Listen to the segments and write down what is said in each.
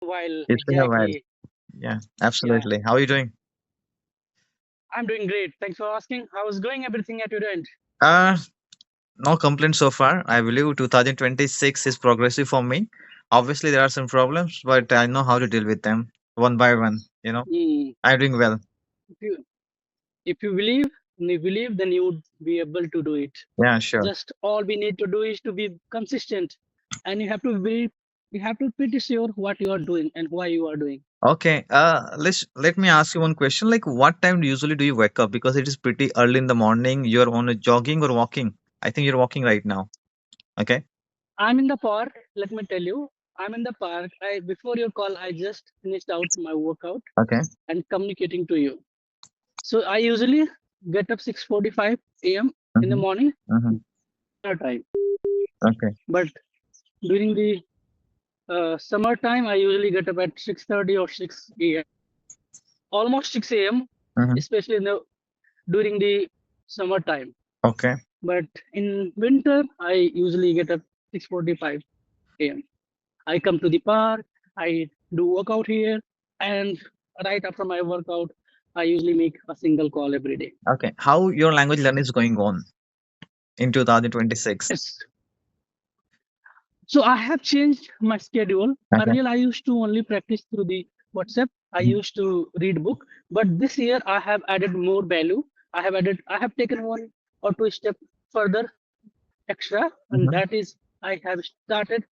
While It's been a while. exactly. Yeah, Yeah, absolutely. How are you doing? I'm doing great. Thanks for asking. How's going everything at your end? Uh, no complaints so far. I believe 2026 is progressive for me. Obviously, there are some problems, but I know how to deal with them one by one. Hmm. I'm doing well. If you if you believe, then you would be able to do it. Yeah, sure. Just all we need to do is to be consistent, and you have to be pretty sure what you are doing and why you are doing. Okay. Let me ask you one question. Like, what time usually do you wake up? Because it is pretty early in the morning. You're on a jogging or walking. I think you're walking right now. Okay. I'm in the park. Let me tell you, I'm in the park. I before your call, I just finished out my workout Okay. and communicating to you. So I usually get up 6:45 a.m. in the Mm-hmm. morning Mm-hmm. time. Okay. But during the summertime, I usually get up at 6:30 or 6 a.m. Almost 6 a.m. Mm-hmm. Especially during the summertime. Okay. But in winter, I usually get up 6:45 a.m. I come to the park, I do workout here, and right after my workout, I usually make a single call every day. Okay. How your language learning is going on in 2026? Yes. So I have changed my schedule. Okay. Earlier, I used to only practice through the WhatsApp. I Mhm. used to read book, but this year I have added more value. I have taken one or two step further extra, and Mhm. that is I have started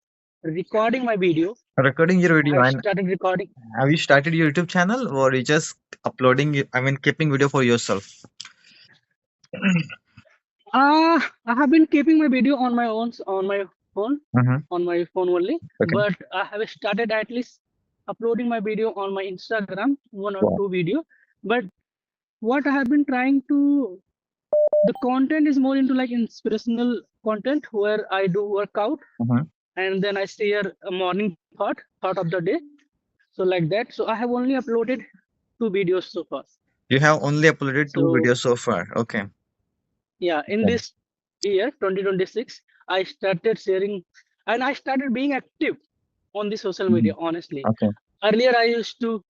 recording my video. Recording your I video, have and started recording. have you started your YouTube channel or you just uploading? I mean, keeping video for yourself. I have been keeping my video on my own phone, Mm-hmm. on my phone only. Okay. But I have started at least uploading my video on my Instagram, one or Wow. two video. But what I have been trying to, the content is more into like inspirational content where I do workout Mm-hmm. and then I share a morning thought of the day. So like that. So I have only uploaded two videos so far. You have only uploaded two So videos so far. Okay. yeah, in Okay. this year 2026, I started sharing and I started being active on the social Mm-hmm. media. Honestly, Okay. earlier I used to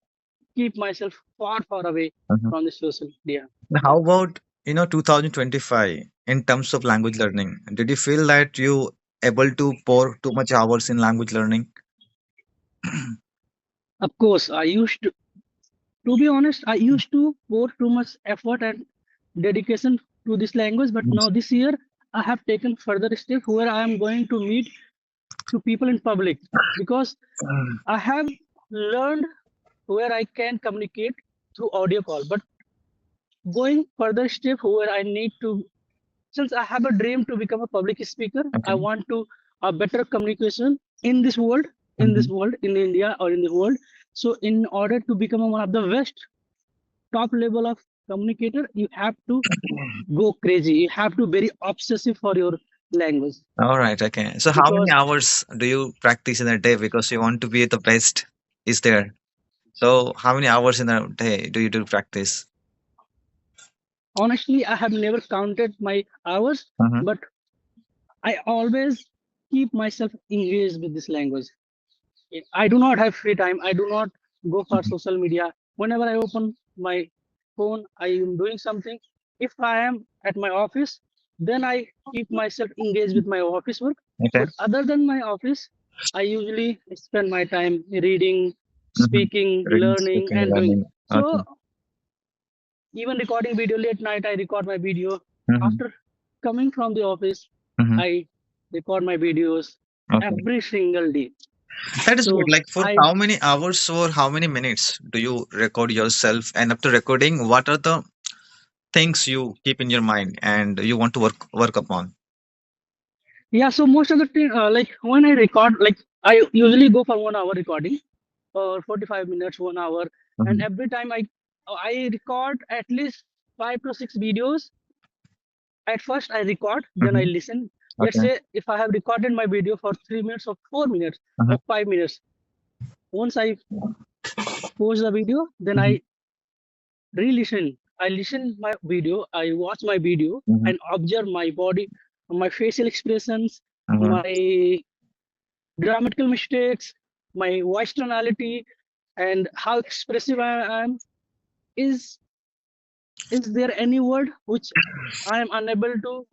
keep myself far away Mm-hmm. from the social media. How about 2025 in terms of language learning? Did you feel that you able to pour too much hours in language learning? Of course, to be honest, I used to pour too much effort and dedication to this language, but Yes. now this year I have taken further steps where I am going to meet to people in public because I have learned where I can communicate through audio call, but going further step where I need to, since I have a dream to become a public speaker, I Okay. want to a better communication in this world, Mm-hmm. in India or in the world. So in order to become one of the best top level of communicator, you have to go crazy. You have to very obsessive for your language All right. Okay. So, how many because hours do you practice in a day because you want to be the best? Is there? So, how many hours in a day do you do practice? honestly, I have never counted my hours, Mm-hmm. but I always keep myself engaged with this language. I do not have free time. I do not go for Mm-hmm. social media. Whenever I open my phone, I am doing something. If I am at my office, then I keep myself engaged with my office work. Okay. But other than my office, I usually spend my time reading, Mm-hmm. speaking, Reading, learning, speaking, and doing. learning. Okay. So even recording video late night, I record my video. Mm-hmm. After coming from the office, Mm-hmm. I record my videos Okay. every single day. That is good. So Like, for I how many hours or how many minutes do you record yourself? And after recording, what are the things you keep in your mind and you want to work upon? Yeah, so most of the time, like when I record, like I usually go for 1 hour recording or 45 minutes, 1 hour, and Mm-hmm. every time I record at least 5 to 6 videos. At first, I record, then I Mm-hmm. listen. Let's Okay. say if I have recorded my video for 3 minutes or 4 minutes Mm-hmm. or 5 minutes, once I pause the video, then Mm-hmm. I re-listen. I listen my video, I watch my video, Mm-hmm. and observe my body, my facial expressions, Mm-hmm. my grammatical mistakes, my voice tonality, and how expressive I am. Is is there any word which I am unable to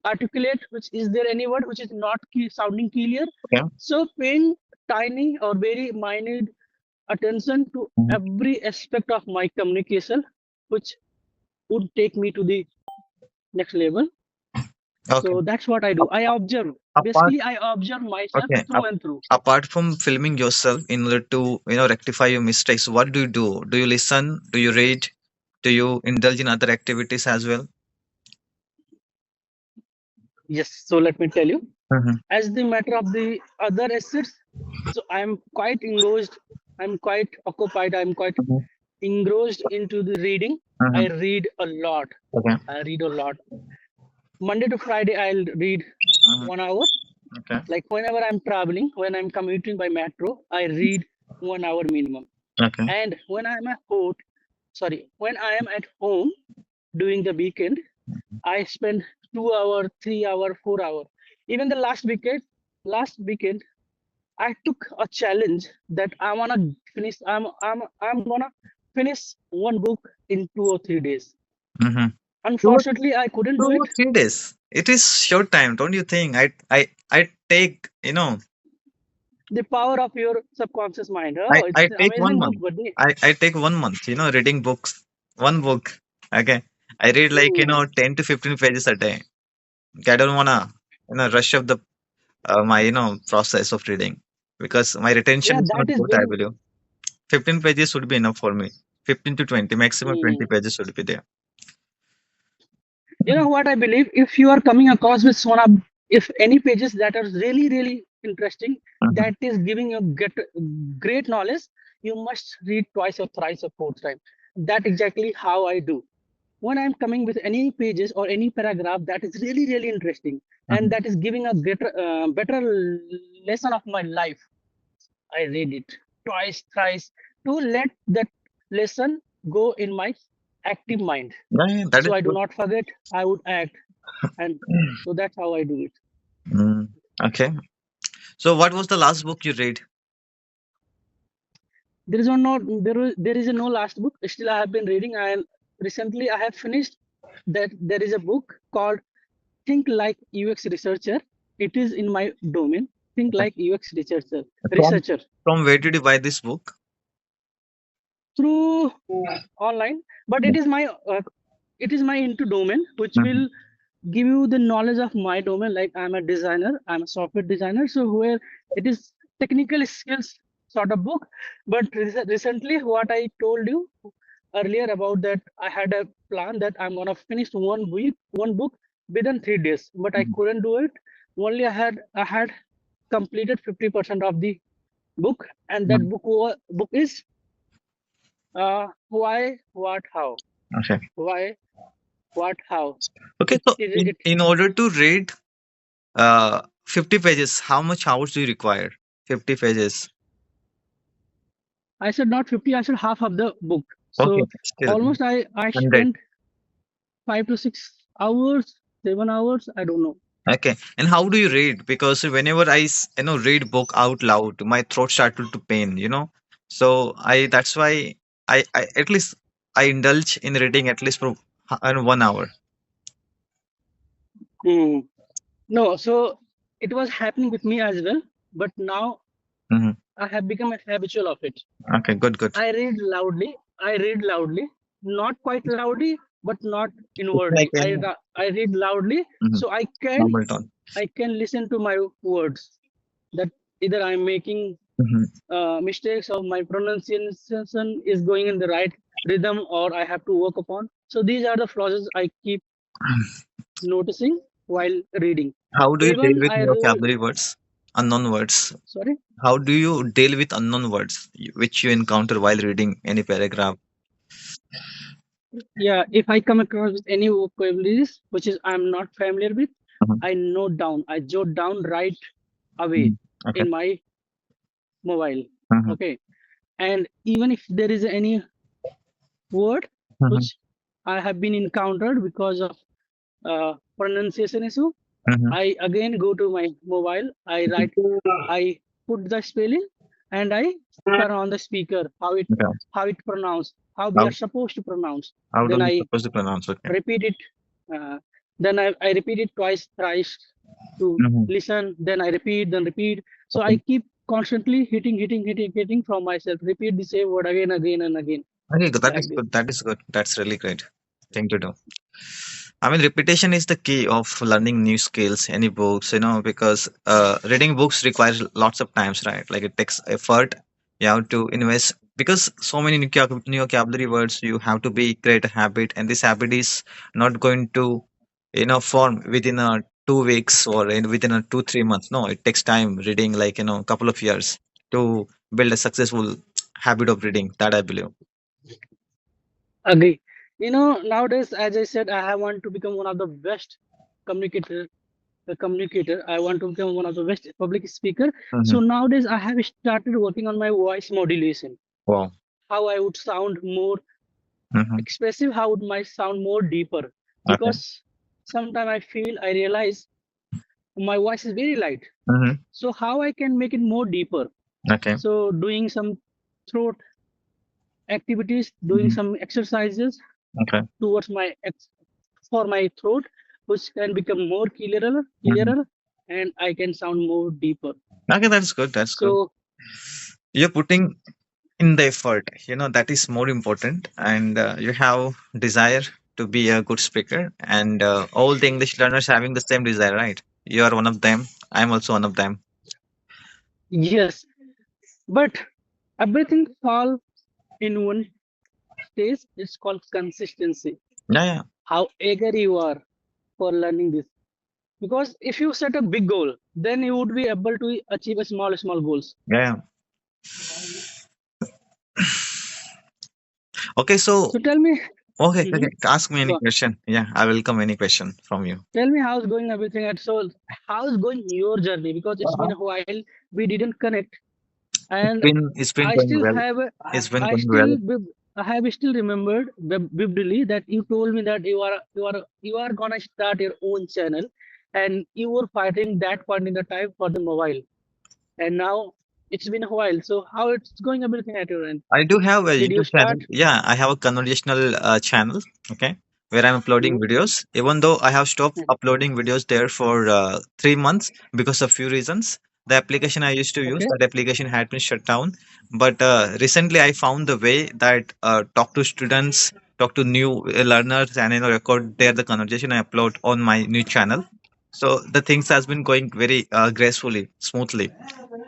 articulate? Which is there any word which is not sounding clear? Okay. So paying tiny or very minute attention to Mhm. every aspect of my communication, which would take me to the next level. Okay. So that's what I do. I observe. Apart, Basically, I observe myself okay. through and through. Apart from filming yourself in order to, rectify your mistakes, what do you do? Do you listen? Do you read? Do you indulge in other activities as well? Yes. So let me tell you. Mm-hmm. As the matter of the other assets, so I'm quite engrossed. I'm quite occupied. I'm quite Mm-hmm. engrossed into the reading. I Mm-hmm. read a lot. Okay. I read a lot. Monday to Friday, I'll read Mm-hmm. 1 hour. Okay. Like whenever I'm traveling, when I'm commuting by metro, I read 1 hour minimum. Okay. And when I am at home during the weekend, I spend 2 hour, 3 hour, 4 hour. Even the last weekend, I took a challenge that I wanna finish. I'm gonna finish one book in 2 or 3 days. Mm-hmm. two, or- Unfortunately, I couldn't two do or it. 3 days. It is short time, don't you think? I take, The power of your subconscious mind. I, Oh, it's I an take one amazing book, month. buddy. I take one month, reading books. One book. Okay. I read like, Hmm. 10 to 15 pages a day. Okay, I don't wanna, rush up the my, process of reading because my retention Yeah, is not that is good, I very. believe. 15 pages should be enough for me. 15 to 20, maximum 20 Hmm. pages should be there. You know what I believe? If you are coming across with one of, if any pages that are really, really interesting, Mhm. that is giving you great knowledge, you must read twice or thrice or fourth time. That exactly how I do. When I'm coming with any pages or any paragraph that is really, really interesting and Mhm. that is giving a better lesson of my life, I read it twice, thrice to let that lesson go in my active mind. Yeah, yeah, that So is I do good. not forget, I would act. And so that's how I do it. Mm. Okay. So what was the last book you read? There is a no last book. Still I have been reading, and recently I have finished that there is a book called Think Like UX Researcher. It is in my domain. Think Okay. like UX researcher. From Researcher from where did you buy this book? through online, but Yeah. it is my into domain, which Mhm. will give you the knowledge of my domain. Like I'm a designer, I'm a software designer, so where it is technical skills sort of book. But recently, what I told you earlier about that, I had a plan that I'm gonna finish one book within 3 days, but I Mhm. couldn't do it. Only I had completed 50% of the book, and that Mhm. book is why, what, how. Okay. Why, what, how. Okay. So It in order to read 50 pages, how much hours do you require? 50 pages. I said not 50, I said half of the book. Okay. So Still almost I 100. spent 5 to 6 hours, 7 hours, I don't know. Okay. And how do you read? Because whenever I, read book out loud, my throat started to pain. So that's why I at least I indulge in reading at least for 1 hour. Hmm. No, so it was happening with me as well, but now Hmm. I have become a habitual of it. Okay, good, good. I read loudly, not quite loudly, but not It's like inwardly. in I read loudly, mhm, so normal tone. I can listen to my words. That either I'm making Hmm. mistakes or my pronunciation is going in the right rhythm or I have to work upon. So these are the flaws I keep noticing while reading. How do you deal Even with I new rule, vocabulary words, unknown words? sorry, How do you deal with unknown words which you encounter while reading any paragraph? yeah, if I come across with any vocabularies which is I'm not familiar with, Mhm, I jot down right away mhm. Okay. in my mobile. Mhm, Okay, and even if there is any word mhm, which I have been encountered because of pronunciation issue, mhm. I again go to my mobile. I put the spelling, and I turn on the speaker, Okay. how it pronounce, how we are How supposed to pronounce. how do Then we I supposed to pronounce? Okay. repeat it. Uh, then I repeat it twice, thrice to Mm-hmm. listen. Then I repeat, then repeat. So I Okay. keep constantly hitting from myself. Repeat the same word again, again, and again, Okay, good. That is like this. good. That is good. That's really great thing to do. I mean, repetition is the key of learning new skills, any books, because reading books requires lots of times, right? Like it takes effort. You have to invest because so many new vocabulary words. You have to be create a habit, and this habit is not going to, form within a 2 weeks or within a 2 3 months. No, it takes time reading, like a couple of years to build a successful habit of reading. That I believe. Agree. Nowadays, as I said, I want to become one of the best communicator. A communicator. I want to become one of the best public speaker. Mm-hmm. So nowadays, I have started working on my voice modulation. Wow. How I would sound more Mm-hmm. expressive, how would my sound more deeper. Okay. Because sometimes I realize my voice is very light. Mm-hmm. So how I can make it more deeper? Okay. So doing some throat activities, doing Mm-hmm. some exercises Okay. towards for my throat, which can become more Mhm. clearer, and I can sound more deeper. Okay, that's good. That's good. So You're putting in the effort. That is more important, and you have desire to be a good speaker. And all the English learners having the same desire, right? You are one of them. I'm also one of them. yes, but everything fall in one stage. It's called consistency. Yeah, yeah, How eager you are for learning this. Because if you set a big goal, then you would be able to achieve a small goals. yeah, yeah. Okay, so So tell me, okay, mhm, okay. Ask me any go on. question. Yeah, I welcome any question from you. Tell me how's going everything at so how's going your journey? Because it's been a while we didn't connect, and It's been I going still well. have It's been I going well. still I have still remembered vividly that you told me that you are gonna start your own channel, and you were fighting that point in the time for the mobile, and now it's been a while. So how it's going everything at your end? I do have a Did you YouTube channel. start? Yeah, I have a conversational channel. Okay, where I'm uploading Mhm, videos. Even though I have stopped uploading videos there for 3 months because of few reasons. The application I used to use, okay. that application had been shut down. But recently, I found the way that talk to students, talk to new learners, and record there the conversation I upload on my new channel. So the things has been going very gracefully, smoothly.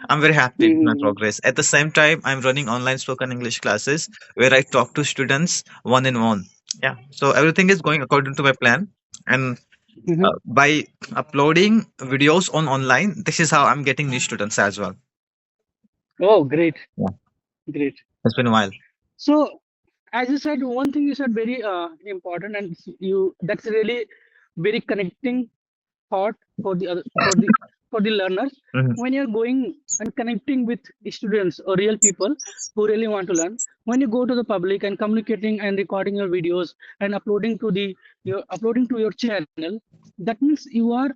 I'm very happy with my Mhm, progress. At the same time, I'm running online spoken English classes where I talk to students one on one. Yeah, so everything is going according to my plan. And mhm. by uploading videos on online, this is how I'm getting new students as well. Oh, great, Yeah, great. it's been a while. So, as you said, one thing you said very important, and you that's really very connecting thought for the other for the learners. Hmm. When you're going and connecting with students or real people who really want to learn, when you go to the public and communicating and recording your videos and uploading to your channel, that means you are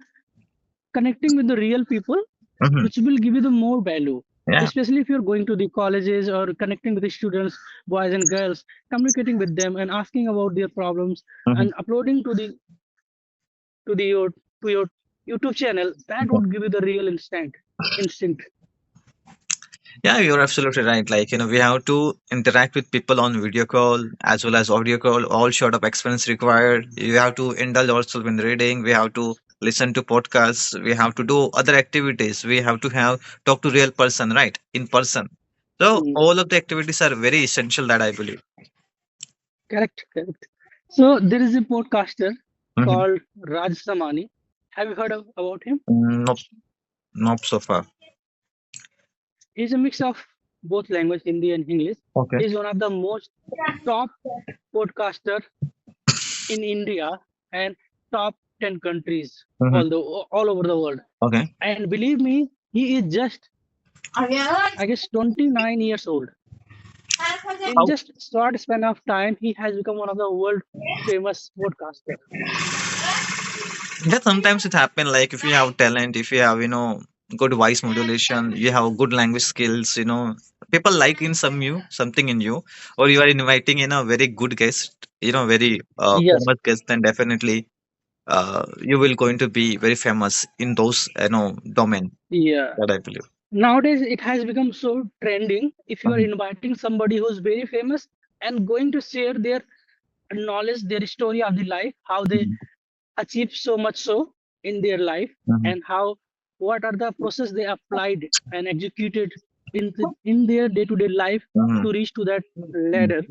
connecting with the real people, Hmm. which will give you the more value, Yeah. especially if you're going to the colleges or connecting with the students, boys and girls, communicating with them and asking about their problems Hmm. and uploading to the your to your YouTube channel. That Okay. would give you the real instinct. Yeah, you're absolutely right. Like, we have to interact with people on video call as well as audio call, all sort of experience required. You have to indulge yourself in reading. We have to listen to podcasts. We have to do other activities. We have to have talk to real person, right? In person. So Hmm. all of the activities are very essential that I believe. Correct. So there is a podcaster Hmm. called Raj Samani. Have you heard about him? Nope, nope so far. He's a mix of both language, Hindi and English. Okay. He's one of the most top podcaster in India and top 10 countries Hmm. all over the world. Okay. And believe me, he is just, I guess, 29 years old. In How? just short span of time, he has become one of the world famous podcaster. Yeah, sometimes it happen like if you have talent, if you have, good voice modulation, you have good language skills, people like in something in you, or you are inviting in a very good guest, very Yes. famous guest, then definitely you will going to be very famous in those domain, Yeah. that I believe. Nowadays, it has become so trending. If you are Mhm, inviting somebody who's very famous and going to share their knowledge, their story of the life, how they mhm, achieve so much so in their life, mhm, and how what are the process they applied and executed in their day-to-day life mhm, to reach to that ladder.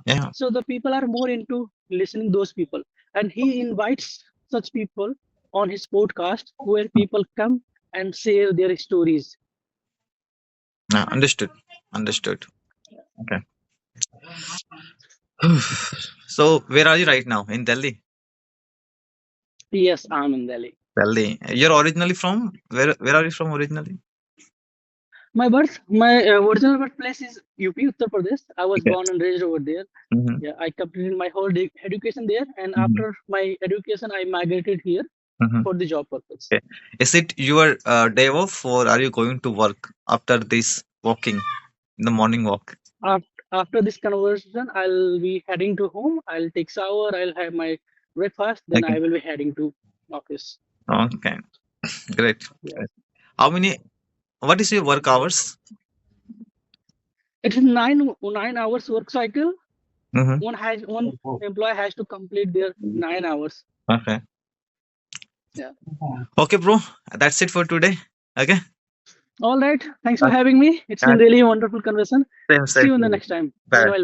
yeah. So the people are more into listening those people, and he invites such people on his podcast where people come and share their stories. Understood, understood. Okay. So where are you right now? In Delhi? Yes, I'm in Delhi. Delhi. You're originally from where are you from originally? My original birthplace is UP, Uttar Pradesh. I was Okay. born and raised over there. Mhm, Yeah, I completed my whole education there, and mhm, after my education, I migrated here mhm. for the job purpose. Okay. Is it your day off, or are you going to work after this walking in the morning walk? After this conversation, I'll be heading to home. I'll take shower. I'll have my breakfast. Then Okay. I will be heading to office. Okay. Great. Yes, Great. How many? What is your work hours? it's a nine hours work cycle. Mm-hmm. One employee has to complete their 9 hours. Okay. Yeah. Okay, bro. That's it for today. Okay. All right. Thanks for Uh, having me. It's uh, been really a wonderful conversation. Same, See same you in for the you. next time. Bye. Bye bye.